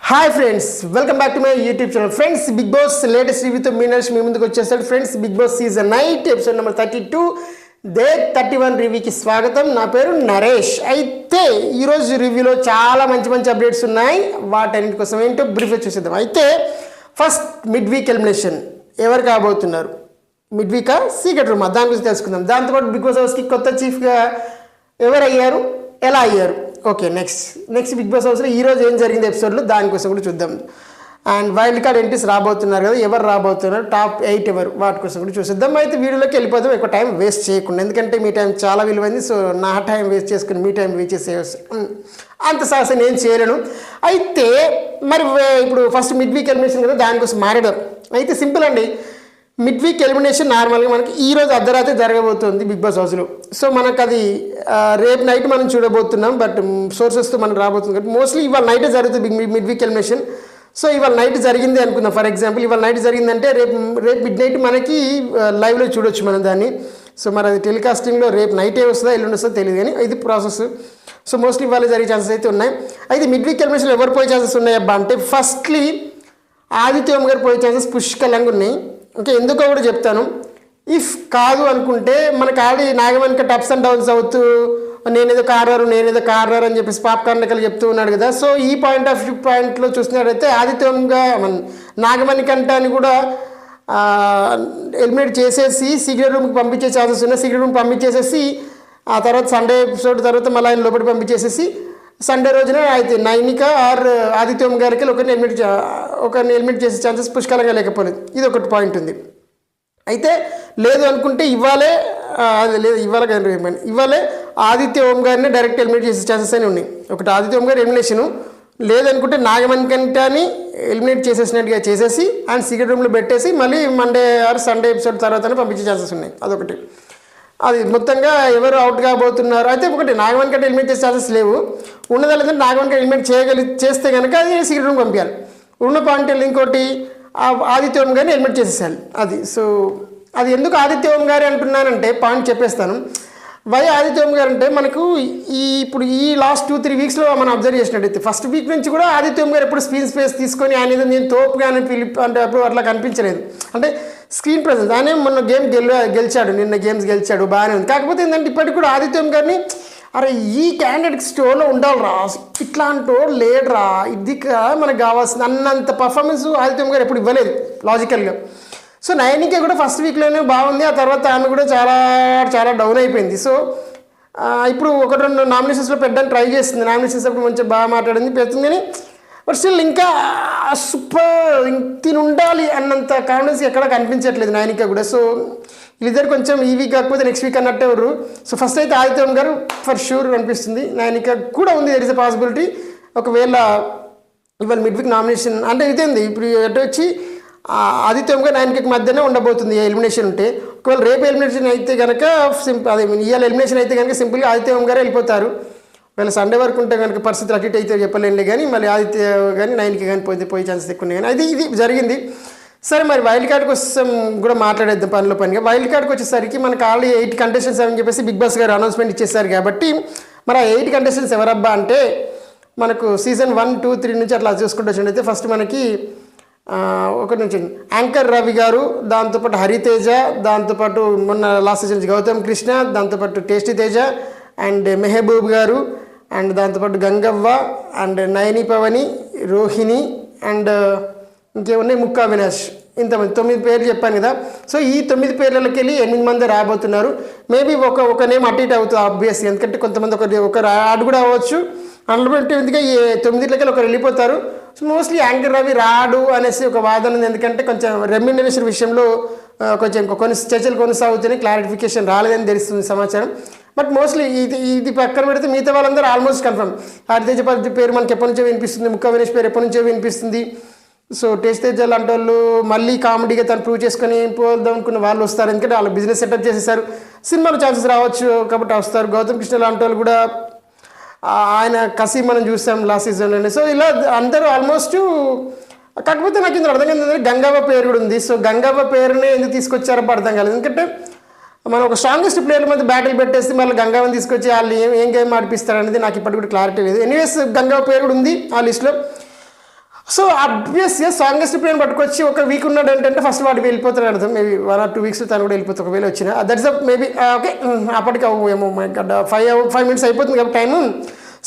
Hi friends, welcome back to my YouTube channel. Friends, Bigg Boss latest రివ్యూతో మీనర్స్ మీ ముందుకు వచ్చేసాడు. Friends, Bigg Boss season 8 episode number 32 day 31 రివ్యూకి స్వాగతం. నా పేరు నరేష్. అయితే ఈరోజు రివ్యూలో చాలా మంచి అప్డేట్స్ ఉన్నాయి. వాటన్నిటి కోసం ఏంటో బ్రీఫ్గా చూసేద్దాం. అయితే ఫస్ట్ మిడ్ వీక్ ఎలిమినేషన్ ఎవరు కాబోతున్నారు? మిడ్ వీకా సీక్రెట్ రూమా? దాని గురించి తెలుసుకుందాం. దాంతోపాటు బిగ్ బాస్ హౌస్కి కొత్త చీఫ్గా ఎవరు అయ్యారు, ఎలా అయ్యారు? ఓకే, నెక్స్ట్ బిగ్ బాస్ హౌస్లో ఈరోజు ఏం జరిగింది ఎపిసోడ్లో దానికోసం కూడా చూద్దాం. అండ్ వైల్డ్ కార్డ్ ఎంట్రీస్ రాబోతున్నారు కదా, ఎవరు రాబోతున్నారు, టాప్ 8 ఎవరు, వాటి కోసం కూడా చూసేద్దాం. అయితే వీడియోలోకి వెళ్ళిపోదాం, ఎక్కువ టైం వేస్ట్ చేయకుండా, ఎందుకంటే మీ టైం చాలా విలువైంది. సో నా టైం వేస్ట్ చేసుకుని మీ టైం వేస్ట్ చేసే అంత సాహసం నేను చేయలేను. అయితే మరి ఇప్పుడు ఫస్ట్ మిడ్ వీక్ ఎలిమినేషన్ కదా, దానికోసం మారడం అయితే సింపుల్ అండి. మిడ్ వీక్ ఎలిమినేషన్ నార్మల్గా మనకి ఈరోజు అర్ధరాత్రి జరగబోతుంది బిగ్ బాస్ హౌస్లో. సో మనకు అది రేపు నైట్ మనం చూడబోతున్నాం, బట్ సోర్సెస్తో మనకు రాబోతుంది కాబట్టి మోస్ట్లీ ఇవాళ నైటే జరుగుతుంది మిడ్ వీక్ ఎలిమినేషన్. సో ఇవాళ నైట్ జరిగింది అనుకుందాం. ఫర్ ఎగ్జాంపుల్ ఇవాళ నైట్ జరిగిందంటే రేపు మిడ్ నైట్ మనకి లైవ్లో చూడొచ్చు మనం దాన్ని. సో మరి అది టెలికాస్టింగ్లో రేపు నైటే వస్తుందా ఎల్లుండి వస్తుందో తెలియదు, కానీ ఇది ప్రాసెస్. సో మోస్ట్లీ ఇవాళ జరిగే ఛాన్సెస్ అయితే ఉన్నాయి. అయితే మిడ్ వీక్ ఎలిమినేషన్ ఎవరు పోయే ఛాన్సెస్ ఉన్నాయబ్బా అంటే, ఫస్ట్లీ ఆదిత్య ఓం గారు పోయే ఛాన్సెస్ పుష్కలంగా ఉన్నాయి. ఓకే, ఎందుకో కూడా చెప్తాను. ఇఫ్ కాదు అనుకుంటే మనకు ఆల్రెడీ నాగమణిక టప్స్ అండ్ డౌన్స్ అవుతూ నేనేదో కార్నర్ అని చెప్పేసి పాప్కార్న్ లెక్కలు చెప్తూ ఉన్నాడు కదా. సో ఈ పాయింట్లో చూసినట్టయితే ఆదిత్యంగా మన నాగమణికంటాన్ని కూడా ఎలిమినేట్ చేసేసి సీక్రెట్ రూమ్కి పంపించే ఛాన్సెస్ ఉన్నాయి. సీక్రెట్ రూమ్ పంపించేసేసి ఆ తర్వాత సండే ఎపిసోడ్ తర్వాత మళ్ళీ ఆయన లోపలికి పంపించేసేసి సండే రోజున అయితే నైనిక ఆర్ ఆదిత్యం గారికి ఒకరిని ఎలిమినేట్ చేసే ఛాన్సెస్ పుష్కలంగా లేకపోలేదు. ఇది ఒకటి పాయింట్ ఉంది. అయితే లేదు అనుకుంటే ఇవ్వాలే ఆదిత్య ఓం గారిని డైరెక్ట్ ఎలిమినేట్ చేసే ఛాన్సెస్ అని ఉన్నాయి. ఒకటి ఆదిత్య ఓం గారి ఎలిమినేషను, లేదనుకుంటే నాగమణికంటని ఎలిమినేట్ చేసేసినట్టుగా చేసేసి అండ్ సీక్రెట్ రూమ్లో పెట్టేసి మళ్ళీ మండే ఆర్ సండే ఎపిసోడ్ తర్వాతనే పంపించే ఛాన్సెస్ ఉన్నాయి. అదొకటి. అది మొత్తంగా ఎవరు అవుట్ కాబోతున్నారు. అయితే ఒకటి నాగమణికంట ఎలిమినేట్ చేసే ఛాన్సెస్ లేవు. ఉన్నదా లేదంటే నాగమణికంట ఎలిమినేట్ చేస్తే కనుక అది సీక్రెట్ రూమ్ పంపించాలి. ఉన్న పాయింట్ ఇంకోటి ఆదిత్య ఓం గారిని ఎలిమినేట్ చేసేసాలి. అది సో అది ఎందుకు ఆదిత్య ఓం గారి అంటున్నానంటే పాయింట్ చెప్పేస్తాను. వై ఆదిత్య ఓం గారు అంటే మనకు ఇప్పుడు ఈ లాస్ట్ 2-3 వీక్స్లో మనం అబ్జర్వ్ చేసినట్టయితే ఫస్ట్ వీక్ నుంచి కూడా ఆదిత్య ఓం గారు ఎప్పుడు స్క్రీన్ స్పేస్ తీసుకొని ఆయన ఏదో నేను తోపుగానే అంటే అప్పుడు అట్లా కనిపించలేదు. అంటే స్క్రీన్ ప్రెజెన్స్ ఆయన మొన్న గేమ్ గెలిచాడు, నిన్న గేమ్స్ గెలిచాడు, బాగానే ఉంది. కాకపోతే ఏంటంటే ఇప్పటికి కూడా ఆదిత్య ఓం గారిని అరే ఈ క్యాండిడేట్ స్టోర్లో ఉండాలిరా, ఇట్లాంటో లేడరా, ఇదిగా మనకు కావాల్సింది అన్నంత పర్ఫార్మెన్స్ ఆదిత్య ఓం గారు ఎప్పుడు ఇవ్వలేదు లాజికల్గా. సో నైనికే కూడా ఫస్ట్ వీక్లోనే బాగుంది, ఆ తర్వాత ఆమె కూడా చాలా డౌన్ అయిపోయింది. సో ఇప్పుడు 1-2 నామినేషన్స్లో పెట్టడానికి ట్రై చేస్తుంది. నామినేషన్స్ అప్పుడు మంచిగా బాగా మాట్లాడింది, పెడుతుంది, కానీ బట్ స్టిల్ ఇంకా సూపర్ తిని ఉండాలి అన్నంత కాన్ఫిడెన్స్ ఎక్కడ కనిపించట్లేదు నైనిక కూడా. సో వీళ్ళిద్దరు కొంచెం ఈ వీక్ కాకపోతే నెక్స్ట్ వీక్ అన్నట్టే ఎవరు. సో ఫస్ట్ అయితే ఆదిత్య ఓం గారు ఫర్ షూర్ అనిపిస్తుంది. నైనిక కూడా ఉంది, దర్ ఇస్ ఎ పాసిబిలిటీ. ఒకవేళ ఇవాళ మిడ్ వీక్ నామినేషన్ అంటే ఇదే ఉంది. ఇప్పుడు ఎటు వచ్చి ఆదిత్య ఓం గారు నైనికకి మధ్యనే ఉండబోతుంది ఎలిమినేషన్ ఉంటే. ఒకవేళ రేపు ఎలిమినేషన్ అయితే కనుక ఇవాళ ఎలిమినేషన్ అయితే కనుక సింపుల్గా ఆదిత్య ఓం గారు వెళ్ళిపోతారు. ఒకవేళ సండే వరకు ఉంటే కనుక పరిస్థితులు అటు ఇటు అయితే చెప్పలేండి, కానీ మళ్ళీ ఆదిత్య కానీ నైన్కి కానీ పోయే ఛాన్సెస్ ఎక్కువ ఉన్నాయి. కానీ అది ఇది జరిగింది. సరే, మరి వైల్డ్ కార్డ్ కోసం కూడా మాట్లాడేద్దాం పనిగా. వైల్డ్ కార్డ్కి వచ్చేసరికి మనకు ఆల్రెడీ 8 కంటెస్టెంట్స్ అని చెప్పేసి బిగ్ బాస్ గారు అనౌన్స్మెంట్ ఇచ్చేసారు కాబట్టి మరి ఆ 8 కంటెస్టెంట్స్ ఎవరబ్బా అంటే మనకు సీజన్ 1, 2, 3 నుంచి అట్లా చూసుకుంటూ వచ్చినట్టయితే ఫస్ట్ మనకి ఒకటి నుంచి యాంకర్ రవి గారు, దాంతోపాటు హరితేజ, దాంతోపాటు మొన్న లాస్ట్ సీజన్ గౌతమ్ కృష్ణ, దాంతోపాటు టేస్టీ తేజ అండ్ మెహబూబ్ గారు, అండ్ దాంతోపాటు గంగవ్వ అండ్ నయని పవని, రోహిణి అండ్ ఇంకేమున్నాయి ముక్కా అవినాష్. ఇంతమంది 9 పేర్లు చెప్పాను కదా. సో ఈ 9 పేర్లకి వెళ్ళి 8 మంది రాబోతున్నారు. మేబీ ఒక నేమ్ అటు ఇటు అవుతుంది ఆబ్వియస్లీ, ఎందుకంటే కొంతమంది ఒక యాడ్ కూడా అవ్వచ్చు. అందులో ఎందుకంటే ఈ 9 ఒకరు వెళ్ళిపోతారు. సో మోస్ట్లీ యాంకర్ రవి రాడు అనేసి ఒక వాదన ఉంది, ఎందుకంటే కొంచెం రెమ్యునరేషన్ విషయంలో కొంచెం కొన్ని చర్చలు కొనసాగుతున్నాయి, క్లారిఫికేషన్ రాలేదని తెలుస్తుంది సమాచారం. బట్ మోస్ట్లీ ఇది పక్కన పెడితే మిగతా వాళ్ళందరూ ఆల్మోస్ట్ కన్ఫర్మ్. హరితేజ పేరు మనకి ఎప్పటి నుంచో వినిపిస్తుంది, ముక్కా అవినాష్ పేరు ఎప్పటి నుంచో వినిపిస్తుంది. సో టేస్ట్ తేజ లాంటి వాళ్ళు మళ్ళీ కామెడీగా తను ప్రూవ్ చేసుకొని పోదాం అనుకున్న వాళ్ళు వస్తారు, ఎందుకంటే వాళ్ళు బిజినెస్ సెటప్ చేసేసారు, సినిమాలో ఛాన్సెస్ రావచ్చు కాబట్టి వస్తారు. గౌతమ్ కృష్ణ లాంటి వాళ్ళు కూడా ఆయన కసి మనం చూసాం లాస్ట్ సీజన్లోనే. సో ఇలా అందరూ ఆల్మోస్ట్. కాకపోతే నాకు ఇందులో అర్థం కాదు, గంగవ్వ పేరు కూడా ఉంది. సో గంగవ్వ పేరునే ఎందుకు తీసుకొచ్చారో అర్థం కాలేదు, ఎందుకంటే మనం ఒక స్ట్రాంగెస్ట్ ప్లేయర్ల మధ్య బ్యాటిల్ పెట్టేసి మళ్ళీ గంగవ్వని తీసుకొచ్చి వాళ్ళు ఏం గేమ్ ఆడిపిస్తారు అనేది నాకు ఇప్పటికి కూడా క్లారిటీ లేదు. ఎనీవేస్ గంగవ్వ పేరు కూడా ఉంది ఆ లిస్ట్లో. సో ఆబ్వియస్గా స్ట్రాంగెస్ట్ ప్లేయర్ పట్టుకొచ్చి ఒక వీక్ ఉన్నాడు అంటే ఫస్ట్ వాడు వెళ్ళిపోతాడు అర్థం. మేబీ 1 or 2 weeks తను కూడా వెళ్ళిపోతాడు ఒకవేళ వచ్చిన. దట్స్ మేబీ ఓకే అప్పటికి ఏమో 5 minutes అయిపోతుంది కాబట్టి టైము.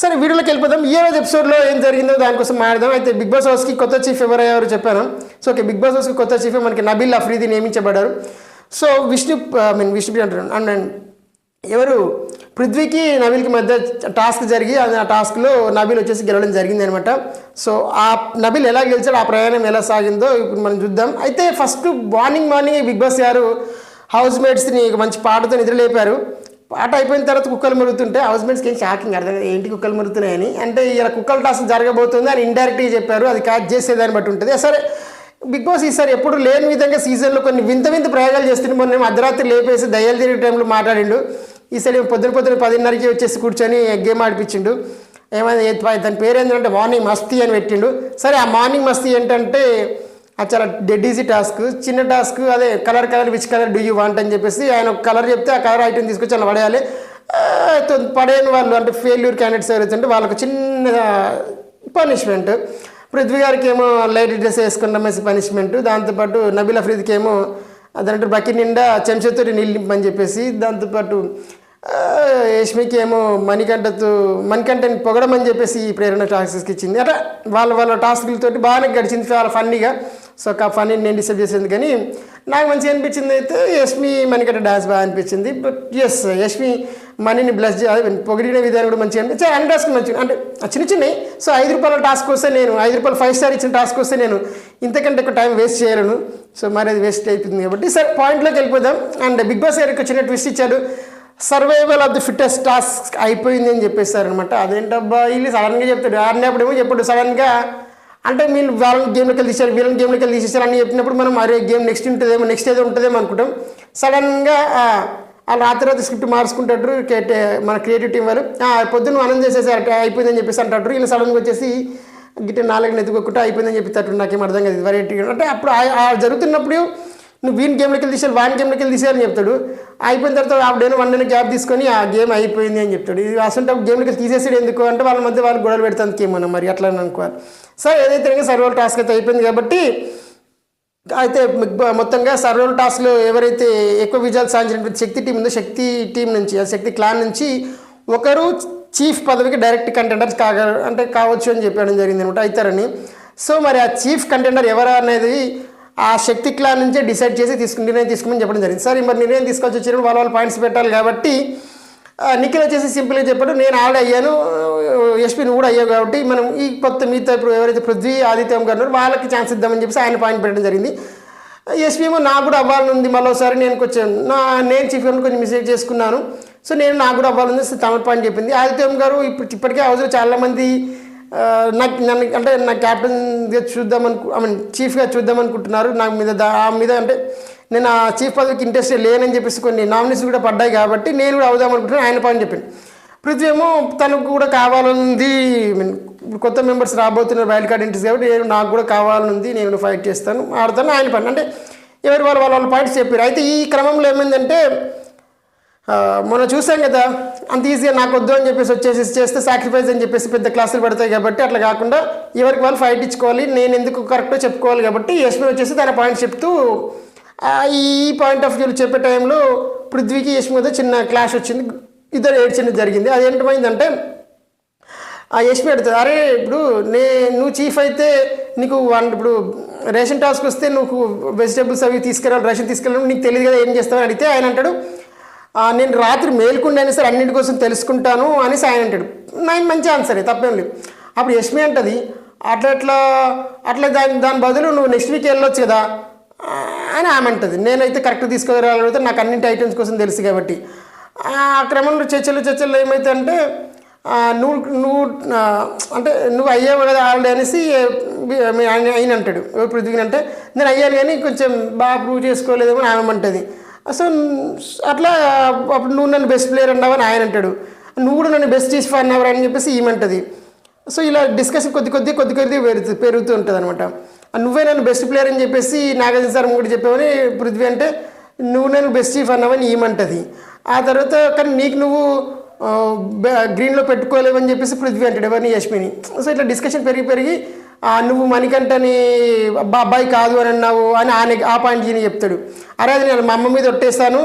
సరే వీడియోలోకి వెళ్ళిపోదాం. ఈ రోజు ఎపిసోడ్లో ఏం జరిగిందో దానికోసం మాట్లాడదాం. అయితే బిగ్ బాస్ హౌస్కి కొత్త చీఫ్ ఎవరు అయ్యారో చెప్పాను. సో ఓకే, బిగ్ బాస్ హౌస్కి కొత్త చీఫ్ మనకి నబీల్ అఫ్రీది నియమించబడ్డారు. సో విష్ణుప్రియ అంటారు అండ్ ఎవరు పృథ్వీకి నబీల్కి మధ్య టాస్క్ జరిగి ఆ టాస్క్లో నబీల్ వచ్చేసి గెలవడం జరిగింది అనమాట. సో ఆ నబీల్ ఎలా గెలిచాడు, ఆ ప్రయాణం ఎలా సాగిందో ఇప్పుడు మనం చూద్దాం. అయితే ఫస్ట్ మార్నింగ్ బిగ్ బాస్ గారు హౌస్ మేట్స్ని మంచి పాటతో నిద్రలేపారు. పాట అయిపోయిన తర్వాత కుక్కలు మురుగుతుంటే హౌస్ మేట్స్కి ఏం షాకింగ్ అర్థం ఏంటి కుక్కలు మురుగుతున్నాయని. అంటే ఇలా కుక్కల టాస్క్ జరగబోతుంది అని ఇండైరెక్ట్గా చెప్పారు. అది క్యాచ్ చేసేదాన్ని బట్టి ఉంటుంది. సరే బిగ్ బాస్ ఈసారి ఎప్పుడు లేని విధంగా సీజన్లో కొన్ని వింత ప్రయోగాలు చేస్తుంటే మొన్న అర్ధరాత్రి లేపేసి దయ్యాలు తిరిగే టైంలో మాట్లాడిండు. ఈసారి పొద్దున 10:30కి వచ్చేసి కూర్చొని గేమ్ ఆడిపించిండు. ఏమైనా దాని పేరు ఏంటంటే మార్నింగ్ మస్తీ అని పెట్టిండు. సరే ఆ మార్నింగ్ మస్తీ ఏంటంటే అది చాలా డెడ్ ఈజీ టాస్క్, చిన్న టాస్క్. అదే colour which colour do you want అని చెప్పేసి ఆయన ఒక కలర్ చెప్తే ఆ కలర్ ఐటమ్ తీసుకొచ్చి అలా పడేయాలి. పడేయని వాళ్ళు అంటే ఫెయిల్యూర్ క్యాండిడేట్స్ ఎవరైతే వాళ్ళకు చిన్న పనిష్మెంట్. పృథ్వీ గారికి ఏమో లైట్ డ్రెస్ వేసుకున్నామేసి పనిష్మెంట్. దాంతోపాటు నబీల్ అఫ్రీద్కి ఏమో అదంటే బకెట్ నిండా చెంచాతో నీళ్ళు నింపని చెప్పేసి. దాంతోపాటు యష్మికి ఏమో మణికంఠని పొగడమని చెప్పేసి ఈ ప్రేరణ టాస్క్కి ఇచ్చింది. అట్లా వాళ్ళ టాస్క్లతోటి బాగానే గడిచింది చాలా ఫన్నీగా. సో ఆ ఫన్నీ నేను డిస్టర్బ్ చేసింది. కానీ నాకు మంచిగా అనిపించింది అయితే యష్మి మణికంఠ డాన్స్ బాగా అనిపించింది. బట్ ఎస్ యష్మి మనీని బ్లెస్ పొగిడిన విధానం కూడా మంచిగా అనిపించింది. అన్ని టాస్క్ మంచిగా అంటే చిన్నవి. సో ₹5 టాస్క్ వస్తే నేను ₹5 5 స్టార్ ఇచ్చిన టాస్క్ వస్తే నేను ఇంతకంటే ఎక్కువ టైం వేస్ట్ చేయలేను. సో మరి అది వేస్ట్ అయిపోతుంది కాబట్టి సరే పాయింట్లోకి వెళ్ళిపోదాం. అండ్ బిగ్ బాస్ గారికి చిన్న ట్విస్ట్ ఇచ్చాడు. Survival of the fittest task అయిపోయింది అని చెప్పేస్తారనమాట. అదేంటబ్బా వీళ్ళు సడన్గా చెప్తాడు. ఆడినప్పుడేమో చెప్పాడు సడన్గా. అంటే మీరు వాళ్ళని గేమ్లోకి వెళ్ళి తీసారు, వీళ్ళని గేమ్లోకి వెళ్ళి తీసేసారు అని చెప్పినప్పుడు మనం అరే గేమ్ నెక్స్ట్ ఉంటుందేమో, నెక్స్ట్ ఏదో ఉంటుందేమో అనుకుంటాం. సడన్గా వాళ్ళు రాత్రి స్క్రిప్ట్ మార్చుకుంటారు మన క్రియేటివ్ టీం వాళ్ళు. పొద్దున్న మనం చేసేసారు అయిపోయిందని చెప్పేసి అంటారు. వీళ్ళు సడన్గా వచ్చేసి గిట్ట 4 ఎత్తుకోకుండా అయిపోయిందని చెప్పి నాకేం అర్థం కాదు వెరైటీ. అంటే అప్పుడు జరుగుతున్నప్పుడు నువ్వు వీని గేమ్లోకి వెళ్ళి తీసేయాలి, వాని గేమ్లోకి వెళ్ళి తీసేయాలని చెప్తాడు. అయిపోయిన తర్వాత హాఫ్ 1 day గ్యాప్ తీసుకొని ఆ గేమ్ అయిపోయింది అని చెప్తాడు. ఇది అసలు గేమ్లోకి తీసేసాడు ఎందుకు అంటే వాళ్ళ మధ్య వాళ్ళు గొడవలు పెడతానికి ఏమన్నా మరి అట్లా అనుకోవాలి. సరే ఏదైతే సర్వైవల్ టాస్క్ అయితే అయిపోయింది కాబట్టి అయితే మొత్తంగా సర్వైవల్ టాస్క్లో ఎవరైతే ఎక్కువ విజయాలు సాధించినటువంటి శక్తి టీం ఉందో శక్తి టీం నుంచి శక్తి క్లాన్ నుంచి ఒకరు చీఫ్ పదవికి డైరెక్ట్ కంటెండర్స్ కావచ్చు అని చెప్పడం జరిగింది అనమాట అవుతారని. సో మరి ఆ చీఫ్ కంటెండర్ ఎవరు అనేది ఆ శక్తి క్లాన్ నుంచే డిసైడ్ చేసి నిర్ణయం తీసుకోమని చెప్పడం జరిగింది. సరే మరి నిర్ణయం తీసుకొచ్చి వచ్చినప్పుడు వాళ్ళ పాయింట్స్ పెట్టాలి కాబట్టి నిఖిల్ వచ్చేసి సింపుల్గా చెప్పాడు నేను ఆల్రెడీ అయ్యాను, యష్మి నువ్వు కూడా అయ్యావు కాబట్టి మనం ఈ మీతో ఇప్పుడు ఎవరైతే పృథ్వీ ఆదిత్యం గారు ఉన్నారో వాళ్ళకి ఛాన్స్ ఇద్దామని చెప్పేసి ఆయన పాయింట్ పెట్టడం జరిగింది. యష్మి ఏమో నాకు కూడా అవ్వాలని ఉంది, మరోసారి నేను నేను చీఫ్ గారిని కొంచెం మిస్టేక్ చేసుకున్నాను, సో నాకు కూడా అవ్వాలని ఉంది తమ పాయింట్ చెప్పింది. ఆదిత్యం గారు ఇప్పటికే హౌస్లో చాలామంది నా క్యాప్టెన్గా చీఫ్గా చూద్దాం అనుకుంటున్నారు. నాకు మీద అంటే నేను ఆ చీఫ్ పదవికి ఇంట్రెస్ట్ లేనని చెప్పేసి కొన్ని నామినేషన్ కూడా పడ్డాయి కాబట్టి నేను కూడా అవుదాం అనుకుంటున్నాను ఆయన పాయింట్ చెప్పింది. పృథ్వీ ఏమో తనకు కూడా కావాలనుంది, కొత్త మెంబర్స్ రాబోతున్నారు వైల్డ్ కార్డ్ ఎంట్రీస్ కాబట్టి నాకు కూడా కావాలనుంది, నేను ఫైట్ చేస్తాను ఆడతాను ఆయన పని. అంటే ఎవరు వాళ్ళ పాయింట్స్ చెప్పారు. అయితే ఈ క్రమంలో ఏమైందంటే మొన్న చూసాం కదా అంత ఈజీగా నాకు వద్దు అని చెప్పేసి చేస్తే సాక్రిఫైస్ అని చెప్పేసి పెద్ద క్లాసులు పడతాయి కాబట్టి అట్లా కాకుండా ఎవరికి వాళ్ళు ఫైట్ ఇచ్చుకోవాలి, నేను ఎందుకు కరెక్టో చెప్పుకోవాలి కాబట్టి యష్మి వచ్చేసి తన పాయింట్స్ చెప్తూ ఈ పాయింట్ ఆఫ్ వ్యూలో చెప్పే టైంలో పృథ్వీకి యష్మి మీద చిన్న క్లాష్ వచ్చింది, ఇద్దరు ఏడ్చినది జరిగింది. అది ఏంటమైందంటే ఆ యష్మి అడుగుతుంది అరే ఇప్పుడు నువ్వు చీఫ్ అయితే నీకు ఇప్పుడు రేషన్ టాస్క్ వస్తే నువ్వు వెజిటేబుల్స్ అవి తీసుకెళ్ళాలి, రేషన్ తీసుకెళ్ళాలి నీకు తెలియదు కదా ఏం చేస్తావని అడిగితే ఆయన అంటాడు నేను రాత్రి మేల్కుండైనా సరే అన్నింటి కోసం తెలుసుకుంటాను అనేసి ఆయన అంటాడు. మంచి ఆన్సరే తప్పేం లేదు. అప్పుడు యష్మి అంటది అట్లా దాని బదులు నువ్వు నెక్స్ట్ వీక్ వెళ్ళొచ్చు కదా అని ఆమె అంటుంది. నేనైతే కరెక్ట్ తీసుకోగలిగితే నాకు అన్నింటి ఐటమ్స్ కోసం తెలుసు కాబట్టి. ఆ క్రమంలో చర్చలు ఏమైతే అంటే నువ్వు అంటే నువ్వు అయ్యావు కదా ఆల్రెడీ అనేసి ఆయన అంటాడు. ఎవరు పృథ్వీని అంటే నేను అయ్యాను కానీ కొంచెం బాగా ప్రూవ్ చేసుకోలేదేమో అని ఆమె అంటుంది. సో అట్లా అప్పుడు నువ్వు నన్ను బెస్ట్ ప్లేయర్ అన్నావని ఆయన అంటాడు, నువ్వు కూడా నన్ను బెస్ట్ చీఫ్ అన్నావు అని చెప్పేసి ఈమెంటది. సో ఇలా డిస్కషన్ కొద్ది పెరుగుతూ ఉంటుంది అనమాట. నువ్వే నన్ను బెస్ట్ ప్లేయర్ అని చెప్పేసి నాగార్జున సార్ కూడా చెప్పావని పృథ్వీ అంటే నువ్వు నన్ను బెస్ట్ చీఫ్ అన్నావని ఈమంటది. ఆ తర్వాత కానీ నీకు నువ్వు గ్రీన్లో పెట్టుకోలేవని చెప్పేసి పృథ్వీ అంటాడు ఎవరిని యష్మిని. సో ఇట్లా డిస్కషన్ పెరిగి నువ్వు మణికంఠని అబ్బాయి కాదు అని అన్నావు అని ఆ పాయింట్ ఈయన చెప్తాడు. అరే అది నేను మా అమ్మ మీద ఒట్టేస్తాను,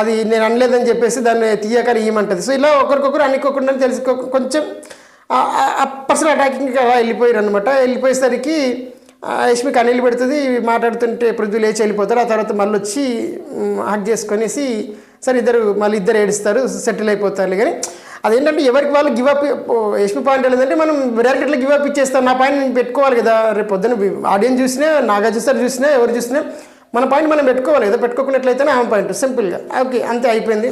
అది నేను అనలేదని చెప్పేసి దాన్ని తీయకని ఇవ్వమంటుంది. సో ఇలా ఒకరికొకరు అనుకోకుండా తెలిసి కొంచెం పర్సనల్ అటాకింగ్ అలా వెళ్ళిపోయారు అనమాట. వెళ్ళిపోయేసరికి యష్మికి అనిల్ పెడుతుంది, మాట్లాడుతుంటే పృథ్వీ లేచి వెళ్ళిపోతారు. ఆ తర్వాత మళ్ళీ వచ్చి హక్ చేసుకొనేసి సరే మళ్ళీ ఇద్దరు ఏడుస్తారు, సెటిల్ అయిపోతారు. కానీ అదేంటంటే ఎవరికి వాళ్ళు గివప్. యష్మి పాయింట్ ఏంటంటే మనం డైరెక్ట్గా గివప్ ఇచ్చేస్తాం, నా పాయింట్ నేను పెట్టుకోవాలి కదా. రేపు పొద్దున్న ఆడియన్స్ చూసినా, నాగార్జున సార్ చూసినా, ఎవరు చూసినా మన పాయింట్ మనం పెట్టుకోవాలి కదా. పెట్టుకోకున్నట్లయితేనే ఆమె పాయింట్ సింపుల్గా ఓకే అంతే అయిపోయింది.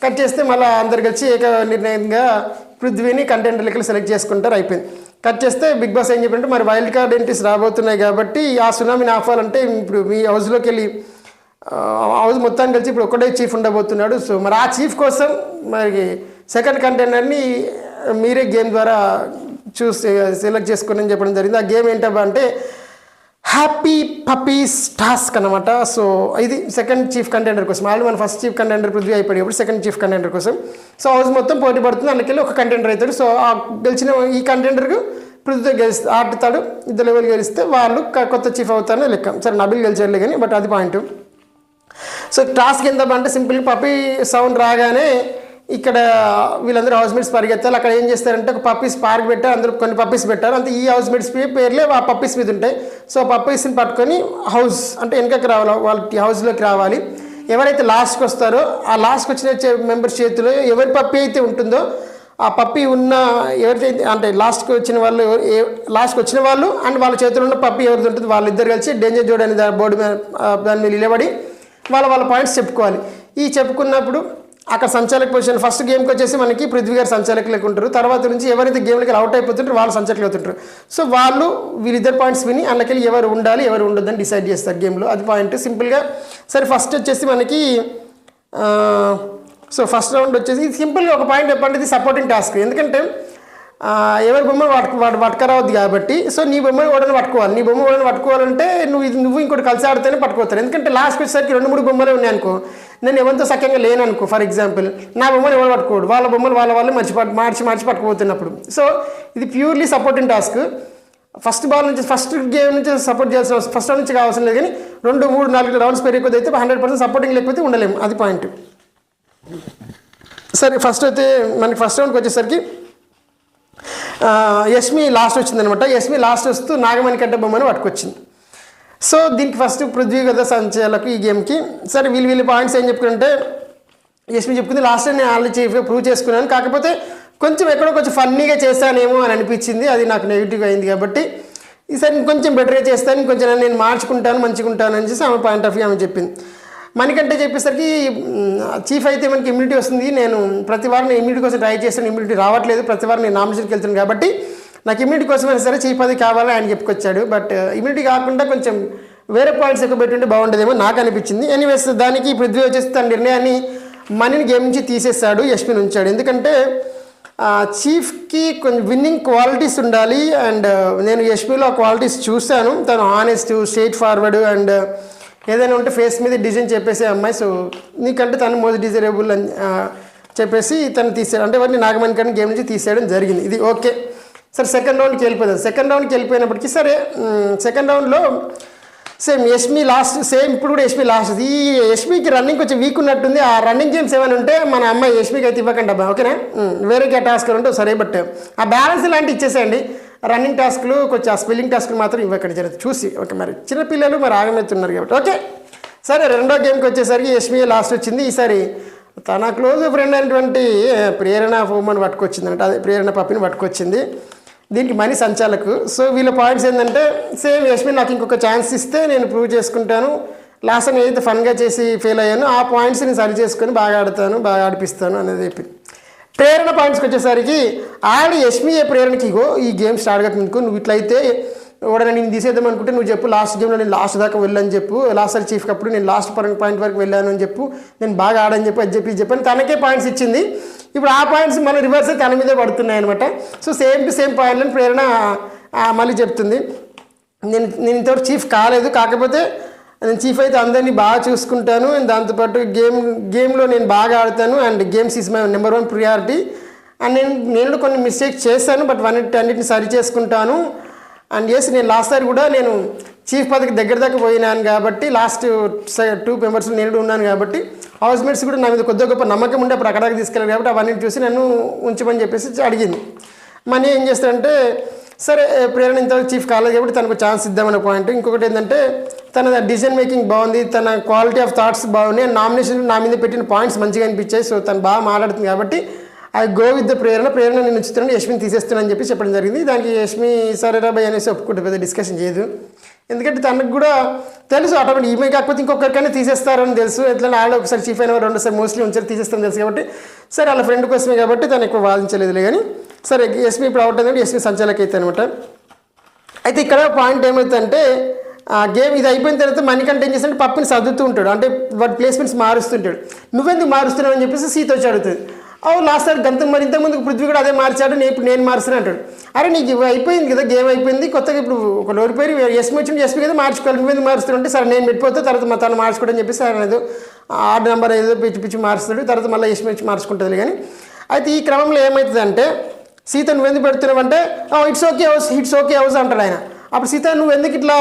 కట్ చేస్తే మళ్ళీ అందరు కలిసి ఏక నిర్ణయంగా పృథ్వీని కంటెంట్ లెక్కలు సెలెక్ట్ చేసుకుంటారు, అయిపోయింది. కట్ చేస్తే బిగ్ బాస్ ఏం చెప్పంటే మరి వైల్డ్ కార్డ్ ఎంట్రీస్ రాబోతున్నాయి కాబట్టి ఆ సునామీని ఆపాలంటే ఇప్పుడు మీ హౌస్లోకి వెళ్ళి హౌస్ మొత్తాన్ని కలిసి ఇప్పుడు ఒక్కడే చీఫ్ ఉండబోతున్నాడు. సో మరి ఆ చీఫ్ కోసం మరి సెకండ్ కంటెండర్ని మీరే గేమ్ ద్వారా సెలెక్ట్ చేసుకుని చెప్పడం జరిగింది. ఆ గేమ్ ఏంటబ్బా అంటే హ్యాపీ పప్పీస్ టాస్క్ అనమాట. సో ఇది సెకండ్ చీఫ్ కంటెండర్ కోసం. ఆల్రెడీ మన ఫస్ట్ చీఫ్ కంటెండర్ పృథ్వీ అయిపోయేప్పుడు సెకండ్ చీఫ్ కంటెండర్ కోసం. సో హౌస్ మొత్తం పోటీ పడుతుంది, అందుకెళ్ళి ఒక కంటెండర్ అవుతాడు. సో ఆ గెలిచిన ఈ కంటెండర్కు పృథ్వీ గెలిస్తే ఆడుతాడు, ఇద్దరు లెవెల్ గెలిస్తే వాళ్ళు కొత్త చీఫ్ అవుతారని లెక్క. సరే నబిల్ గెలిచారులే కానీ బట్ అది పాయింట్. సో టాస్క్ ఎంత అంటే సింపుల్, పప్పీ సౌండ్ రాగానే ఇక్కడ వీళ్ళందరూ హౌస్మేట్స్ పరిగెత్తాలి. అక్కడ ఏం చేస్తారంటే ఒక పప్పీస్ పార్క్ పెట్టారు, అందరూ కొన్ని పప్పీస్ పెట్టారు. అంతే ఈ హౌస్మేట్స్ పేర్లే ఆ పప్పీస్ మీద ఉంటాయి. సో పప్పీస్ని పట్టుకొని హౌస్ అంటే వెనకకి రావాలి, వాళ్ళ హౌస్లోకి రావాలి. ఎవరైతే లాస్ట్కి వస్తారో ఆ లాస్ట్కి వచ్చిన మెంబర్స్ చేతిలో ఎవరి పప్పీ అయితే ఉంటుందో ఆ పప్పీ ఉన్న ఎవరైతే అంటే లాస్ట్కి వచ్చిన వాళ్ళు అండ్ వాళ్ళ చేతిలో ఉన్న పప్పీ ఎవరిది ఉంటుందో వాళ్ళిద్దరు కలిసి డేంజర్ జోడ్ అనే బోర్డు మీద దాని మీద నిలబడి వాళ్ళ పాయింట్స్ చెప్పుకోవాలి. ఈ చెప్పుకున్నప్పుడు అక్కడ సంచాలక పొజిషన్ ఫస్ట్ గేమ్కి వచ్చేసి మనకి పృథ్వీ గారు సంచాలకులకు ఉంటారు. తర్వాత నుంచి ఎవరైతే గేమ్లకి అవుట్ అయిపోతుంటారో వాళ్ళు సంచాలకులు అవుతుంటారు. సో వాళ్ళు వీళ్ళిద్దరు పాయింట్స్ విని అందుకెళ్ళి ఎవరు ఉండాలి ఎవరు ఉండొద్దని డిసైడ్ చేస్తారు గేమ్లో. అది పాయింట్ సింపుల్గా. సరే ఫస్ట్ వచ్చేసి మనకి సో ఫస్ట్ రౌండ్ వచ్చేసి సింపుల్గా ఒక పాయింట్ చెప్పండి, ఇది సపోర్టింగ్ టాస్క్. ఎందుకంటే ఎవరి బొమ్మ వాడు పట్టుకరావద్దు కాబట్టి సో నీ బొమ్మని ఓడని పట్టుకోవాలి. నీ బొమ్మ ఓడని పట్టుకోవాలంటే నువ్వు ఇంకోటి కలిసి ఆడితేనే పట్టుకోతారు. ఎందుకంటే లాస్ట్కి వచ్చేసరికి 2-3 బొమ్మలే ఉన్నాయి అనుకో, నేను ఎవరితో సఖ్యంగా లేననుకో ఫర్ ఎగ్జాంపుల్, నా బొమ్మలు ఎవరు పట్టుకోడు, వాళ్ళ బొమ్మలు వాళ్ళే మార్చి పట్టుకుపోతున్నప్పుడు. సో ఇది purely supporting task. First ball నుంచి ఫస్ట్ గేమ్ నుంచి సపోర్ట్ చేయాల్సిన ఫస్ట్ రౌండ్ నుంచి కావాల్సిన లేదు. కానీ 2, 3, 4 రౌండ్స్ పెరిగిపోతే అయితే 100% సపోర్టింగ్ లేకపోతే ఉండలేము, అది పాయింట్. సరే ఫస్ట్ అయితే మనకి ఫస్ట్ రౌండ్కి వచ్చేసరికి యష్మి లాస్ట్ వచ్చిందనమాట. యష్మి లాస్ట్ వస్తూ నాగమణికంఠ బొమ్మని పట్టుకొచ్చింది. సో దీనికి ఫస్ట్ పృథ్వీ కదా సంచాలకు ఈ గేమ్కి. సరే వీళ్ళు పాయింట్స్ ఏం చెప్పుకుంటే యష్మి చెప్పుకుంది లాస్ట్ నేను ఆల్రెడీ ప్రూవ్ చేసుకున్నాను, కాకపోతే కొంచెం ఎక్కడో కొంచెం ఫన్నీగా చేశానేమో అని అనిపించింది, అది నాకు నెగిటివ్గా అయింది. కాబట్టి ఈసారి ఇంకొంచెం బెటర్గా చేస్తాను, ఇంకొంచెం నేను మార్చుకుంటాను మంచిగా ఉంటాను అని చెప్పి ఆమె పాయింట్ ఆఫ్ వ్యూ ఆమె చెప్పింది. మనకంటే చెప్పేసరికి చీఫ్ అయితే మనకి ఇమ్యూనిటీ వస్తుంది, నేను ప్రతి వారం నేను ఇమ్యూనిటీ కోసం ట్రై చేస్తాను, ఇమ్యూనిటీ రావట్లేదు, ప్రతి వారం నేను నామినేషన్కి వెళ్తాను కాబట్టి నాకు ఇమ్యూనిటీ కోసమైనా సరే చీఫ్ అది కావాలని ఆయన చెప్పుకొచ్చాడు. బట్ ఇమ్యూనిటీ కాకుండా కొంచెం వేరే పాయింట్స్ ఎక్కువ పెట్టుంటే బాగుంటుందేమో నాకు అనిపించింది. ఎనీవేస్ దానికి పృథ్వీ వచ్చేసి తన నిర్ణయాన్ని మనీని గేమ్ నుంచి తీసేస్తాడు, యష్మిని ఉంచాడు. ఎందుకంటే చీఫ్కి కొంచెం విన్నింగ్ క్వాలిటీస్ ఉండాలి అండ్ నేను యష్మిలో ఆ క్వాలిటీస్ చూశాను. తను ఆనెస్ట్, స్ట్రైట్ ఫార్వర్డ్ అండ్ ఏదైనా ఉంటే ఫేస్ మీద డిజైన్ చెప్పేసే అమ్మాయి. సో నీకంటే తను మోస్ట్ డిజైరబుల్ అని చెప్పేసి తను తీసాడు, అంటే వాటిని నాగమణికంఠ గేమ్ నుంచి తీసేయడం జరిగింది. ఇది ఓకే. సరే సెకండ్ రౌండ్కి వెళ్ళిపోతాం. సెకండ్ రౌండ్కి వెళ్ళిపోయినప్పటికీ సరే సెకండ్ రౌండ్లో సేమ్ యష్మి లాస్ట్, సేమ్ ఇప్పుడు కూడా యష్మి లాస్ట్. ఈ యష్మికి రన్నింగ్ కొంచెం వీక్ ఉన్నట్టుంది. ఆ రన్నింగ్ గేమ్స్ ఏమైనా ఉంటే మన అమ్మాయి యష్మికి అయితే ఇవ్వకండి అబ్బా, ఓకేనా. వేరే టాస్క్ ఉంటే సరే, బట్ ఆ బ్యాలెన్స్ లాంటివి ఇచ్చేసేయండి. రన్నింగ్ టాస్క్లు కొంచెం ఆ స్పెల్లింగ్ టాస్క్లు మాత్రం ఇవ్వకండి జరుగుతుంది చూసి, ఓకే. మరి చిన్నపిల్లలు మరి ఆగమెత్తున్నారు కాబట్టి ఓకే. సరే రెండో గేమ్కి వచ్చేసరికి యష్మి లాస్ట్ వచ్చింది. ఈసారి తన క్లోజ్ ఫ్రెండ్ అయినటువంటి ప్రేరణ ఫోమని పట్టుకొచ్చిందంటే, అదే ప్రేరణ పప్పిని పట్టుకొచ్చింది. దీనికి మనీ సంచాలకు. సో వీళ్ళ పాయింట్స్ ఏంటంటే సేమ్ యష్మి నాకు ఇంకొక ఛాన్స్ ఇస్తే నేను ప్రూవ్ చేసుకుంటాను, లాస్ట్ టైం ఏదైతే ఫన్గా చేసి ఫెయిల్ అయ్యానో ఆ పాయింట్స్ నేను సరి చేసుకొని బాగా ఆడతాను, బాగా ఆడిపిస్తాను అనేది చెప్పింది. ప్రేరణ పాయింట్స్కి వచ్చేసరికి ఆల్రెడీ యష్మి ప్రేరణకి ఇగో ఈ గేమ్ స్టార్ట్ కాకముందుకు నువ్వు ఇట్లయితే కూడా నేను తీసేద్దాం అనుకుంటే నువ్వు చెప్పు, లాస్ట్ గేమ్లో నేను లాస్ట్ దాకా వెళ్ళని చెప్పు, లాస్ట్ సార్ చీఫ్కి అప్పుడు నేను లాస్ట్ పాయింట్ వరకు వెళ్ళాను అని చెప్పు, నేను బాగా ఆడని చెప్పి అది చెప్పని తనకే పాయింట్స్ ఇచ్చింది. ఇప్పుడు ఆ పాయింట్స్ మన రివర్స్ తన మీదే పడుతున్నాయి అనమాట. సో సేమ్ టు సేమ్ పాయింట్లను ప్రేరణ మళ్ళీ చెప్తుంది, నేను ఇంతవరకు చీఫ్ కాలేదు, కాకపోతే నేను చీఫ్ అయితే అందరినీ బాగా చూసుకుంటాను, దాంతోపాటు గేమ్లో నేను బాగా ఆడతాను and games is my number 1 priority and నేను కొన్ని మిస్టేక్స్ చేశాను, బట్ అన్నిటిని సరి చేసుకుంటాను అండ్ ఎస్ నేను లాస్ట్ సారి కూడా నేను చీఫ్ పదవికి దగ్గర దాకా పోయినాను కాబట్టి లాస్ట్ 2 మెంబర్స్ నేను ఉన్నాను కాబట్టి హౌస్మేట్స్ కూడా నా మీద కొద్దిగా గొప్ప నమ్మకం ఉంటే అప్పుడు అక్కడికి తీసుకెళ్ళారు కాబట్టి అవన్నీ చూసి నన్ను ఉంచమని చెప్పేసి అడిగింది. మనీ ఏం చేస్తారంటే సరే ప్రేరణ ఇంతవరకు చీఫ్ కాలేదు కాబట్టి తనకు ఛాన్స్ ఇద్దామనే పాయింట్. ఇంకొకటి ఏంటంటే తన డిసిజన్ మేకింగ్ బాగుంది, తన క్వాలిటీ ఆఫ్ థాట్స్ బాగున్నాయి, నామినేషన్ నా మీద పెట్టిన పాయింట్స్ మంచిగా అనిపించాయి. సో తను బాగా మాట్లాడుతుంది కాబట్టి ఐ గో విత్ ద ప్రేరణ నేను ఉంచుతున్నాను, యష్మిని తీసేస్తున్నాను అని చెప్పి చెప్పడం జరిగింది. దానికి యష్మి సరేరా భయ్ అనేసి ఒప్పుకుంటే పెద్ద డిస్కషన్ చేయదు. ఎందుకంటే తనకు కూడా తెలుసు ఆటోమేటిక్ ఈమె కాకపోతే ఇంకొకరికైనా తీసేస్తారని తెలుసు. ఎట్లా వాళ్ళు ఒకసారి చీఫ్ అయిన 2 సార్లు మోస్ట్లీ ఉంచారు తీసేస్తారని తెలుసు కాబట్టి సరే వాళ్ళ ఫ్రెండ్ కోసమే కాబట్టి తను ఎక్కువ వాదించలేదులే. కానీ సరే యష్మి ఇప్పుడు అవుట్ అయిందంటే యష్మి సంచాలక అయితే అనమాట. అయితే ఇక్కడ పాయింట్ ఏమవుతుందంటే గేమ్ ఇది అయిపోయిన తర్వాత మణికంఠ ఏం చేస్తాడంటే పప్పుని సర్దుతూ ఉంటాడు, అంటే వాటి ప్లేస్మెంట్స్ మారుస్తుంటాడు. నువ్వెందుకు మారుస్తున్నావు అని చెప్పేసి సీత వచ్చి అడుగుతుంది. లాస్ట్ సార్ గంతం మరి ఇంతకుముందు పృథ్వీ కూడా అదే మార్చాడు, నేను మారుస్తాను అంటాడు. అరే నీకు అయిపోయింది కదా గేమ్ అయిపోయింది, కొత్తగా ఇప్పుడు ఒక నోరు పేరు యష్మి వచ్చింది, యష్మి కదా మార్చుకోవాలి, నువ్వెందుకు మారుస్తాడు అంటే సరే నేను పెట్టిపోతే తర్వాత తను మార్చుకోవడం చెప్పేసి ఆయన ఏదో 6 నెంబర్ ఏదో పిచ్చి మారుస్తాడు, తర్వాత మళ్ళీ యష్మి వచ్చి మార్చుకుంటుంది. కానీ అయితే ఈ క్రమంలో ఏమవుతుందంటే సీత నువ్వెందుకు పెడుతున్నావు అంటే ఇట్స్ ఓకే హౌస్ అంటాడు ఆయన. అప్పుడు సీత నువ్వెందుకు ఇట్లా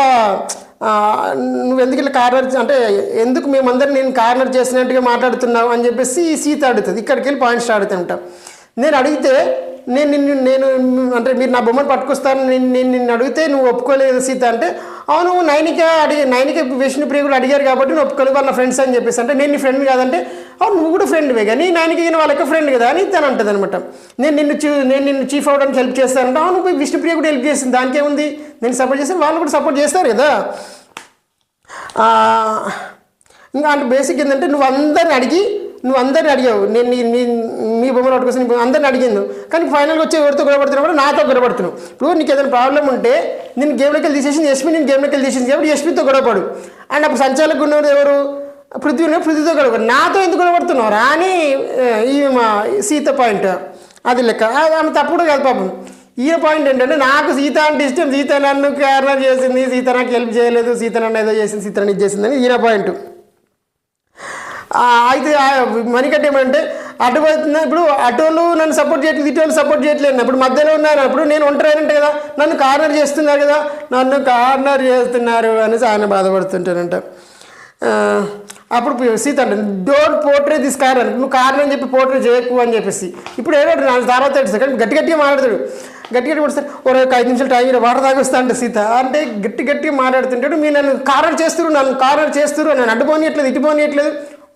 కార్నర్ అంటే ఎందుకు మేమందరం నేను కార్నర్ చేసినట్టుగా మాట్లాడుతున్నావు అని చెప్పేసి సీత అడుగుతుంది. ఇక్కడికి వెళ్ళి పాయింట్స్ అడుగుతుంటా. నేను అడిగితే నేను అంటే మీరు నా బొమ్మను పట్టుకొస్తాను నిన్ను అడిగితే నువ్వు ఒప్పుకోలేదు సీత అంటే అవును నైనిక విష్ణుప్రియ కూడా అడిగారు కాబట్టి నువ్వు ఒప్పుకోలేదు వాళ్ళ ఫ్రెండ్స్ అని చెప్పేసి అంటే నేను నీ ఫ్రెండ్ కాదంటే అవును నువ్వు కూడా ఫ్రెండ్వే కానీ నైనిక వాళ్ళకి ఫ్రెండ్ కదా అని తను అంటుంది అనమాట. నేను నిన్ను చీఫ్ అవడానికి హెల్ప్ చేస్తానంటే అవును విష్ణుప్రియ కూడా హెల్ప్ చేసింది, దానికేముంది, నేను సపోర్ట్ చేస్తాను వాళ్ళు కూడా సపోర్ట్ చేస్తారు కదా. ఇంకా అంటే బేసిక్ ఏంటంటే నువ్వు అందరిని అడిగావు, నేను మీ బొమ్మలు పట్టుకొస్తాను అందరిని అడిగింది, కానీ ఫైనల్గా వచ్చి ఎవరితో గొడవడుతున్నావు కూడా నాతో గొడవడుతున్నావు. ఇప్పుడు నీకు ఏదైనా ప్రాబ్లం ఉంటే నేను గేమ్లోకి వెళ్ళి తీసేసింది యష్మి, నేను గేమ్లోకి వెళ్ళి తీసేసింది కాబట్టి యష్మితో గొడవపడు. అండ్ అప్పుడు సంచాలకు ఉన్నది ఎవరు పృథ్వీతో గొడవపడు, నాతో ఎందుకు గొడవడుతున్నావు రా అని ఈ మా సీత పాయింట్ అది లెక్క. ఆమె తప్పుడు కాదు పాపం. ఈయన పాయింట్ ఏంటంటే నాకు సీత అంటే ఇష్టం, సీత నన్ను కార్నర్ చేసింది, సీత నాకు హెల్ప్ చేయలేదు, సీత నన్ను ఏదో చేసింది, సీత నన్ను ఇది చేసిందని ఈయన పాయింట్. అయితే మణికంఠ ఏమంటే అటువైపున ఇప్పుడు అటోలు నన్ను సపోర్ట్ చేయట్లేదు, ఇటోలు సపోర్ట్ చేయట్లేదు, ఇప్పుడు మధ్యలో ఉన్నారు, అప్పుడు నేను ఒంటరినంటే కదా నన్ను కార్నర్ చేస్తున్నారు అనేసి ఆయన బాధపడుతుంటానంట. అప్పుడు సీత అంటే డోంట్ పోర్ట్రే దిస్ కార్నర్, నువ్వు కార్నర్ అని చెప్పి పోర్ట్రే చేయకు అని చెప్పేసి ఇప్పుడు ఏదో తర్వాత కానీ గట్టిగా మాట్లాడతాడు, గట్టిగా కొడతాడు. ఒక 5 నిమిషాలు టైం వాటర్ తాగొస్తా అంటే సీత అంటే గట్టిగా మాట్లాడుతుంటాడు. మీరు నన్ను కార్నర్ చేస్తున్నారు నన్ను అడ్డుపోనియట్లేదు ఇటుపోనియట్లేదు,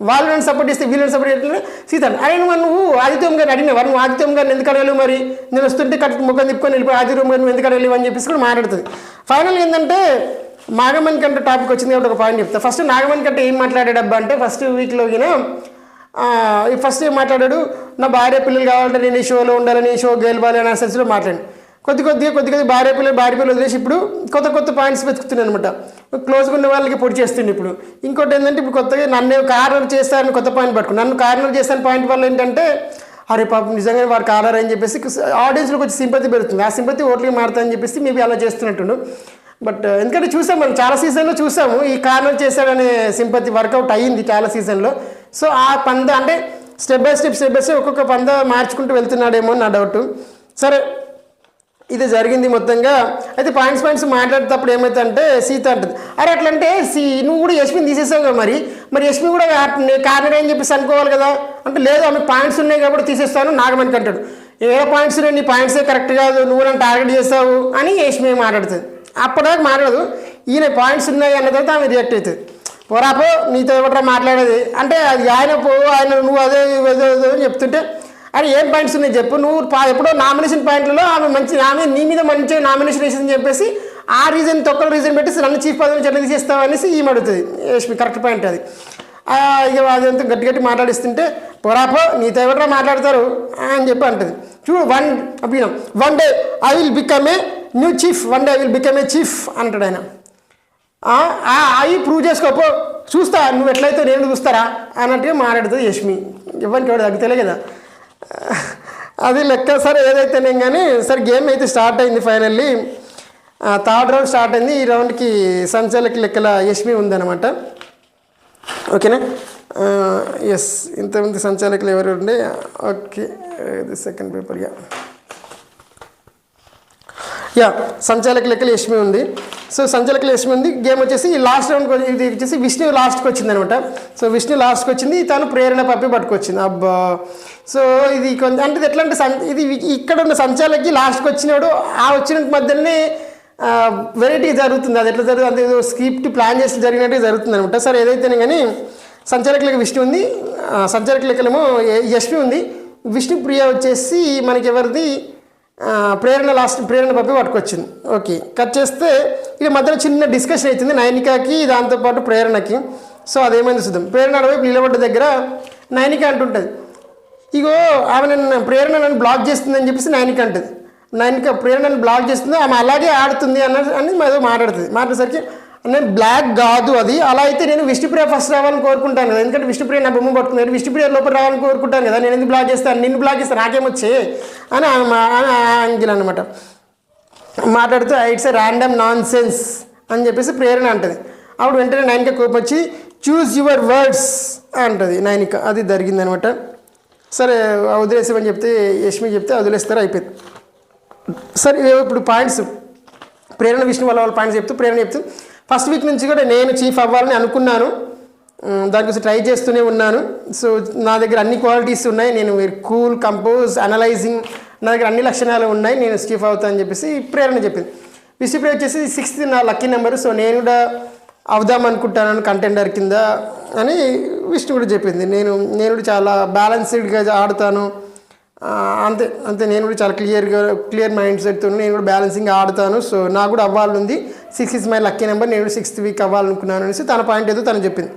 వాళ్ళు నన్ను సపోర్ట్ చేస్తే వీళ్ళని సపోర్ట్ చేయట్లేదు సీత అరే నువ్వు ఆదిత్యం గారిని అడిగినావు, నువ్వు ఆదిత్యం గారిని ఎందుకు అడగలేవు, మరి నేను వస్తుంటే ముఖం తిప్పుకొని వెళ్ళిపోయి ఆదిత్యం గారిని ఎందుకు అడగలేవు అని చెప్పేసి కూడా మాట్లాడుతుంది. ఫైనల్ ఏంటంటే నాగమణికంఠ టాపిక్ వచ్చింది కాబట్టి ఒక పాయింట్ చెప్తా. ఫస్ట్ నాగమణికంఠ ఏం మాట్లాడాడబ్బా అంటే ఫస్ట్ వీక్లో ఫస్ట్ ఏం మాట్లాడాడు, నా భార్య పిల్లలు కావాలంటే నేను ఈ షోలో ఉండాలని ఈ షో గెలవాలి అనే సెన్స్లో మాట్లాడి కొద్దిగా భార్య పిల్లలు వదిలేసి ఇప్పుడు కొత్త పాయింట్స్ వెతుకుతున్నాను అనమాట. క్లోజ్గా ఉన్న వాళ్ళకి పొడి చేస్తుంది. ఇప్పుడు ఇంకోటి ఏంటంటే ఇప్పుడు కొత్తగా నన్ను కార్నర్ చేస్తారని కొత్త పాయింట్ పట్టుకుని నన్ను కార్నర్ చేస్తాను పాయింట్ వల్ల ఏంటంటే అరే పాపం నిజంగా వాడు కార్నర్ అని చెప్పేసి ఆడియన్స్లో కొంచెం సింపతి పెరుగుతుంది, ఆ సింపతి ఓట్లకి మారుతుందని చెప్పేసి మేబీ అలా చేస్తున్నట్టు. బట్ ఎందుకంటే చూసాం మనం చాలా సీజన్లో చూసాము ఈ కార్నర్ చేశాడనే సింపతి వర్కౌట్ అయ్యింది చాలా సీజన్లో. సో ఆ పంద అంటే స్టెప్ బై స్టెప్ ఒక్కొక్క పంద మార్చుకుంటూ వెళ్తున్నాడేమో నా డౌట్. సరే ఇది జరిగింది మొత్తంగా. అయితే పాయింట్స్ మాట్లాడేటప్పుడు ఏమవుతుందంటే సీత అంటుంది అరే అట్లంటే నువ్వు కూడా యష్మిని తీసేసావు కదా మరి యష్మి కూడా కార్నర్ అని చెప్పేసి అనుకోవాలి కదా అంటే లేదు ఆమె పాయింట్స్ ఉన్నాయి కాబట్టి తీసేస్తాను నాగమణికి అంటాడు. ఏ పాయింట్స్ ఉన్నాయి నీ పాయింట్సే కరెక్ట్ కాదు నువ్వు నన్ను టార్గెట్ చేస్తావు అని యష్మి మాట్లాడుతుంది. అప్పటిదాకా మాట్లాడదు, ఈయన పాయింట్స్ ఉన్నాయి అన్న తర్వాత ఆమె రియాక్ట్ అవుతుంది. పోరాపో నీతో ఎవరా మాట్లాడేది అంటే అది ఆయన నువ్వు అదే అని చెప్తుంటే అరే ఏం పాయింట్స్ ఉన్నాయి చెప్పు, నువ్వు ఎప్పుడో నామినేషన్ పాయింట్లలో ఆమె నీ మీద మంచి నామినేషన్ వేసిందని చెప్పేసి ఆ రీజన్ తొక్కల రీజన్ పెట్టేసి నన్ను చీఫ్ పదవి నుంచి ఎట్లా తీసేస్తావు అనేసి ఈమె అడుగుతుంది యష్మి. కరెక్ట్ పాయింట్ అది. ఇక అదంతా గట్టి మాట్లాడిస్తుంటే పొరాపో నీతో ఎవరా మాట్లాడతారు అని చెప్పి అంటుంది. చూడు one day I will become a new chief, chief అంటాడు ఆయన. అవి ప్రూవ్ చేసుకోపో చూస్తా నువ్వు ఎట్లయితే నేను చూస్తారా అన్నట్టుగా మాట్లాడుతుంది యష్మి. ఎవరికి ఎవరు తగ్గుతలే కదా అది లెక్క. సరే ఏదైతేనే కానీ సరే గేమ్ అయితే స్టార్ట్ అయింది. ఫైనల్లీ 3rd రౌండ్ స్టార్ట్ అయింది. ఈ రౌండ్కి సంచాలక లెక్కల యష్మి ఉందన్నమాట. ఓకేనా ఎస్ ఇంతమంది సంచాలకులు ఎవరు ఉండే. ఓకే ఇది సెకండ్ పేపర్గా యా సంచాలక లెక్కలు యష్మి ఉంది. సో సంచాలకులు యష్మి ఉంది. గేమ్ వచ్చేసి లాస్ట్ రౌండ్ ఇది వచ్చేసి విష్ణు లాస్ట్కి వచ్చింది అనమాట. సో విష్ణు లాస్ట్కి వచ్చింది, తను ప్రేరణ పప్పి పట్టుకొచ్చింది. అబ్బా సో ఇది కొంచెం అంటే ఎట్లా అంటే ఇది ఇక్కడ ఉన్న సంచాలకి లాస్ట్కి వచ్చినాడు, ఆ వచ్చిన మధ్యలోనే వెరైటీ జరుగుతుంది. అది ఎట్లా జరుగుతుంది అంటే ఏదో స్క్రిప్ట్ ప్లాన్ చేసి జరిగినట్టు జరుగుతుంది అనమాట. సరే ఏదైతేనే కానీ సంచాలకులకి విష్ణు ఉంది, సంచాలకులకేమో యష్మి ఉంది. విష్ణుప్రియ వచ్చేసి మనకి ఎవరిది ప్రేరణ పప్పి పట్టుకొచ్చింది. ఓకే కట్ చేస్తే ఇక మధ్యలో చిన్న డిస్కషన్ అవుతుంది నైనికాకి దాంతోపాటు ప్రేరణకి. సో అదేమైంది చూద్దాం. ప్రేరణ అడవైపు నిలబడ్డ దగ్గర నైనిక అంటుంటుంది, ఇగో ఆమె ప్రేరణ నన్ను బ్లాక్ చేస్తుందని చెప్పేసి నైనిక అంటుంది. నైనిక ప్రేరణను బ్లాక్ చేస్తుంది, ఆమె అలాగే ఆడుతుంది అని ఏదో మాట్లాడుతుంది. మాట్లాడేసరికి నేను బ్లాక్ కాదు అది, అలా అయితే నేను విష్ణుప్రియ ఫస్ట్ రావాలని కోరుకుంటాను కదా, ఎందుకంటే విష్ణుప్రియ నా బొమ్మ పట్టుకున్నాను, విష్ణుప్రియ లోపల రావాలని కోరుకుంటాను కదా, నేను ఎందుకు బ్లాక్ చేస్తాను, నిన్ను బ్లాక్ చేస్తాను నాకేమొచ్చే అని అంగిల్ అనమాట. మాట్లాడుతూ it's a random non sense అని చెప్పేసి ప్రేరణ అంటుంది. అప్పుడు వెంటనే నైనిక కోపం వచ్చి చూజ్ యువర్ వర్డ్స్ అంటుంది నైనిక. అది జరిగిందనమాట. సరే వదిలేసామని చెప్తే యష్మి చెప్తే వదిలేస్తారు, అయిపోయింది. సరే ఇప్పుడు పాయింట్స్ ప్రేరణ విష్ణు వాళ్ళ పాయింట్స్ చెప్తూ ప్రేరణ చెప్తూ ఫస్ట్ వీక్ నుంచి కూడా నేను చీఫ్ అవ్వాలని అనుకున్నాను, దానికోసం ట్రై చేస్తూనే ఉన్నాను. సో నా దగ్గర అన్ని క్వాలిటీస్ ఉన్నాయి, నేను కూల్ కంపోజ్ అనలైజింగ్ నా దగ్గర అన్ని లక్షణాలు ఉన్నాయి, నేను చీఫ్ అవుతాను అని చెప్పేసి ప్రేరణ చెప్పింది. విష్ణుప్రియ వచ్చేసి 6th నా లక్కీ నెంబర్, సో నేను కూడా అవుదాం అనుకుంటాను కంటెండర్ కింద అని విష్ణు కూడా చెప్పింది. నేను కూడా చాలా బ్యాలెన్స్డ్గా ఆడుతాను, అంతే నేను కూడా చాలా క్లియర్ మైండ్ సెట్తో నేను కూడా బ్యాలెన్సింగ్ ఆడుతాను, సో నాకు కూడా అవ్వాలనుంది, 6 is my లక్కీ నెంబర్, నేను 6th వీక్ అవ్వాలనుకున్నాను అనేసి తన పాయింట్ ఏదో తను చెప్పింది.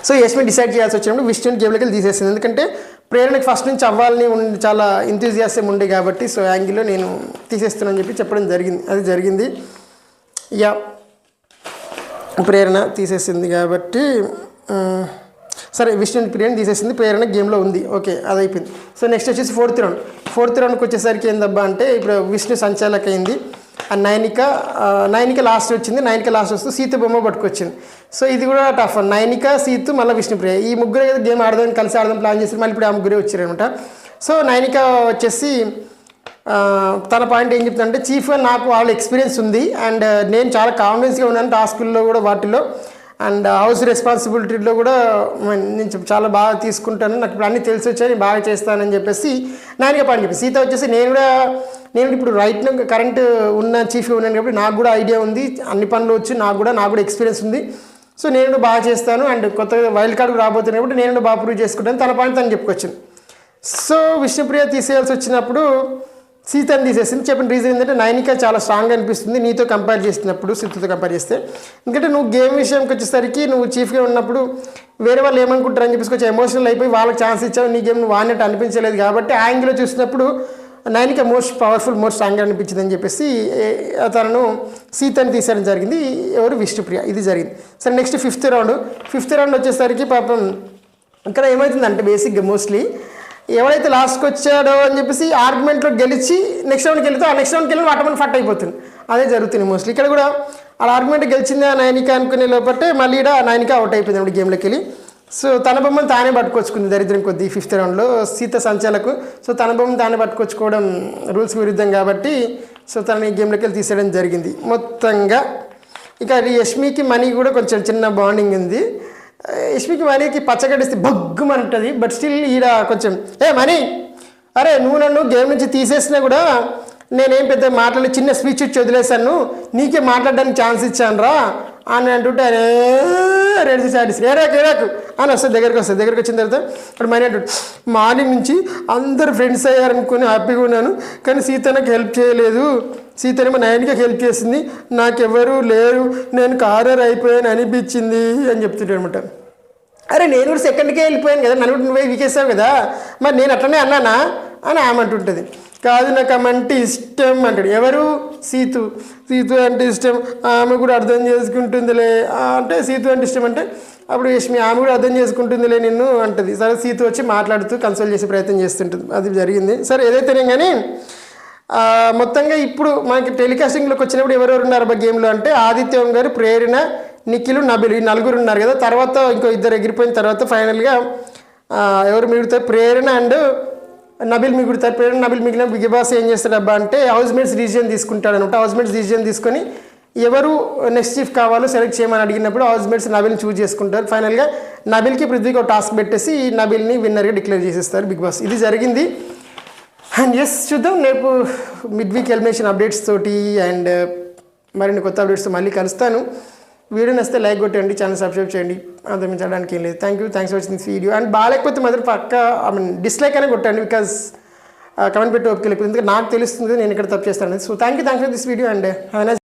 సో యష్మి డిసైడ్ చేయాల్సి వచ్చినప్పుడు విష్ణుని గేమ్లోకి వెళ్ళి తీసేసింది, ఎందుకంటే ప్రేరణకి ఫస్ట్ నుంచి అవ్వాలని చాలా ఎంతూజియాసం ఉండే కాబట్టి సో యాంగిల్లో నేను తీసేస్తున్నాను చెప్పి చెప్పడం జరిగింది. అది జరిగింది. యా ప్రేరణ తీసేసింది కాబట్టి సరే విష్ణుని ప్రేరణ తీసేసింది, ప్రేరణ గేమ్లో ఉంది. ఓకే అది అయిపోయింది. సో నెక్స్ట్ వచ్చేసి ఫోర్త్ రౌండ్కి వచ్చేసరికి ఏందబ్బా అంటే ఇప్పుడు విష్ణు సంచాలక అయింది, ఆ నైనిక లాస్ట్ వచ్చింది. నైనిక లాస్ట్ వస్తూ సీత బొమ్మ పట్టుకొచ్చింది. సో ఇది కూడా టఫ్, నైనిక సీతు మళ్ళీ విష్ణుప్రియ ఈ ముగ్గురు ఏదో గేమ్ ఆడదాం కలిసి ఆడదాం ప్లాన్ చేసి మళ్ళీ ఇప్పుడు ఆ ముగ్గురే వచ్చారనమాట. సో నైనిక వచ్చేసి తన పాయింట్ ఏం చెప్తుందంటే చీఫ్గా నాకు వాళ్ళ ఎక్స్పీరియన్స్ ఉంది అండ్ నేను చాలా కాన్ఫిడెన్స్గా ఉన్నాను టాస్కుల్లో కూడా వాటిలో అండ్ హౌస్ రెస్పాన్సిబిలిటీలో కూడా నేను చాలా బాగా తీసుకుంటాను, నాకు ఇప్పుడు అన్నీ తెలిసి వచ్చాయి, నేను బాగా చేస్తానని చెప్పేసి నైనిక పాయింట్ చెప్పి సీత వచ్చేసి నేను ఇప్పుడు కరెంట్ ఉన్న చీఫ్గా ఉన్నాను కాబట్టి నాకు కూడా ఐడియా ఉంది, అన్ని పనులు వచ్చి నాకు కూడా ఎక్స్పీరియన్స్ ఉంది, సో నేను బాగా చేస్తాను అండ్ కొత్తగా వైల్డ్ కార్డు రాబోతున్నాయి కాబట్టి నేను బాగా ప్రూవ్ చేసుకుంటాను తన పాయింట్ తను చెప్పుకొచ్చింది. సో విష్ణుప్రియ తీసేయాల్సి వచ్చినప్పుడు సీతని తీసేసింది. చెప్పిన రీజన్ ఏంటంటే నైనిక చాలా స్ట్రాంగ్ అనిపిస్తుంది నీతో కంపేర్ చేసినప్పుడు, సీతతో కంపేర్ చేస్తే, ఎందుకంటే నువ్వు గేమ్ విషయంకి వచ్చేసరికి నువ్వు చీఫ్గా ఉన్నప్పుడు వేరే వాళ్ళు ఏమనుకుంటారని చెప్పేసి కొంచెం ఎమోషనల్ అయిపోయి వాళ్ళకి ఛాన్స్ ఇచ్చావు, నీ గేమ్ నువ్వు ఆడినట్టు అనిపించలేదు కాబట్టి ఆ యాంగిల్లో చూసినప్పుడు Nainika most powerful most strong అనిపించింది అని చెప్పేసి తనను సీతని తీసేయడం జరిగింది. ఎవరు విష్ణుప్రియ, ఇది జరిగింది. సరే నెక్స్ట్ ఫిఫ్త్ రౌండ్ వచ్చేసరికి పాపం ఇక్కడ ఏమవుతుందంటే బేసిక్గా మోస్ట్లీ ఎవరైతే లాస్ట్కి వచ్చాడో అని చెప్పేసి ఆర్గ్యుమెంట్లో గెలిచి నెక్స్ట్ రౌండ్కి వెళ్తే ఆ నెక్స్ట్ రౌండ్కి వెళ్ళి ఆటోమేటిక్ ఫట్ అయిపోతుంది, అదే జరుగుతుంది మోస్ట్లీ. ఇక్కడ కూడా అలా ఆర్గ్యుమెంట్ గెలిచిందా నైనిక అనుకునే లోపట్టే మళ్ళీ ఇక్కడ నైనిక అవుట్ అయిపోయింది అప్పుడు గేమ్లోకి వెళ్ళి. సో తన బొమ్మను తానే పట్టుకొచ్చుకుంది దరిద్రం కొద్దీ ఫిఫ్త్ రౌండ్లో సీత సంచాలకు. సో తన బొమ్మను తానే పట్టుకొచ్చుకోవడం రూల్స్కి విరుద్ధం కాబట్టి సో తనని గేమ్లోకి వెళ్ళి తీసేయడం జరిగింది మొత్తంగా. ఇక యష్మికి మనీ కూడా కొంచెం చిన్న బాండింగ్ ఉంది, యష్మికి మనీకి పచ్చగడిస్తే బగ్గుమంటుంది, బట్ స్టిల్ ఈడ కొంచెం మనీ అరే నువ్వు నన్ను గేమ్ నుంచి తీసేసినా కూడా నేనేం పెద్ద మాట్లాడి చిన్న స్పీచ్ ఇచ్చి వదిలేశాను, నీకే మాట్లాడడానికి ఛాన్స్ ఇచ్చాను రా అని అంటుంటే రెడీ సాటిస్ ఏరాకు అని వస్తుంది దగ్గరికి వచ్చిన తర్వాత ఇప్పుడు మనీ అంటుంటే మార్నింగ్ నుంచి అందరు ఫ్రెండ్స్ అయ్యారనుకుని హ్యాపీగా ఉన్నాను కానీ సీత నాకు హెల్ప్ చేయలేదు, సీతనేమో నైన్కి హెల్ప్ చేసింది, నాకెవరూ లేరు, నేను కారర్ అయిపోయాను అనిపించింది అని చెప్తుంటాడు అనమాట. అరే నేను కూడా సెకండ్కే వెళ్ళిపోయాను కదా, నన్ను నువ్వే వీకేసావు కదా, మరి నేను అట్లనే అన్నానా అని ఆమె అంటుంటుంది. కాదు నాకు ఆమె అంటే ఇష్టం అంటాడు. ఎవరు? సీతు అంటే ఇష్టం, ఆమె కూడా అర్థం చేసుకుంటుందిలే అంటే సీతు అంటే ఇష్టం అంటే అప్పుడు యష్మి ఆమె కూడా అర్థం చేసుకుంటుందిలే నిన్ను అంటుంది. సరే సీతు వచ్చి మాట్లాడుతూ కన్సల్ట్ చేసే ప్రయత్నం చేస్తుంటుంది, అది జరిగింది. సరే ఏదైతేనే కానీ మొత్తంగా ఇప్పుడు మనకి టెలికాస్టింగ్లోకి వచ్చినప్పుడు ఎవరెవరు ఉన్నారు అబ్బా గేమ్లో అంటే ఆదిత్య ఓం గారు, ప్రేరణ, నిఖిల్, నబిల్ ఈ నలుగురు ఉన్నారు కదా. తర్వాత ఇంకో ఇద్దరు ఎగిరిపోయిన తర్వాత ఫైనల్గా ఎవరు మిగులుతారు? ప్రేరణ అండ్ నబిల్ మిగులుతారు. పేరు నబిల్ మిగిలిన బిగ్ బాస్ ఏం చేస్తాడబ్బా అంటే హౌస్ మేట్స్ డిసిజన్ తీసుకుంటాడు అనమాట. హౌస్ మేట్స్ డిసిజన్ తీసుకొని ఎవరు నెక్స్ట్ చీఫ్ కావాలో సెలెక్ట్ చేయమని అడిగినప్పుడు హౌస్ మేట్స్ నబిల్ని చూజ్ చేసుకుంటారు. ఫైనల్గా నబిల్కి పృథ్వీకి ఒక టాస్క్ పెట్టేసి నబిల్ని విన్నర్గా డిక్లేర్ చేసేస్తారు బిగ్ బాస్. ఇది జరిగింది. అండ్ ఎస్ చూద్దాం రేపు మిడ్ వీక్ ఎలిమినేషన్ అప్డేట్స్ తోటి అండ్ మరిన్ని కొత్త అప్డేట్స్తో మళ్ళీ కలుస్తాను. వీడియో నచ్చితే లైక్ కొట్టండి, ఛానల్ సబ్స్క్రైబ్ చేయండి. అంతమించడానికి ఏం లేదు. Thank you for watching this video. And బాగాలేకపోతే మాత్రం పక్క డిస్లైక్ అనే కొట్టండి, బికాజ్ కమెంట్ పెట్టి ఓపిక లేకపోతే ఎందుకంటే నాకు తెలుస్తుంది నేను ఇక్కడ తప్పు చేస్తాను. So thank you for this video and have nice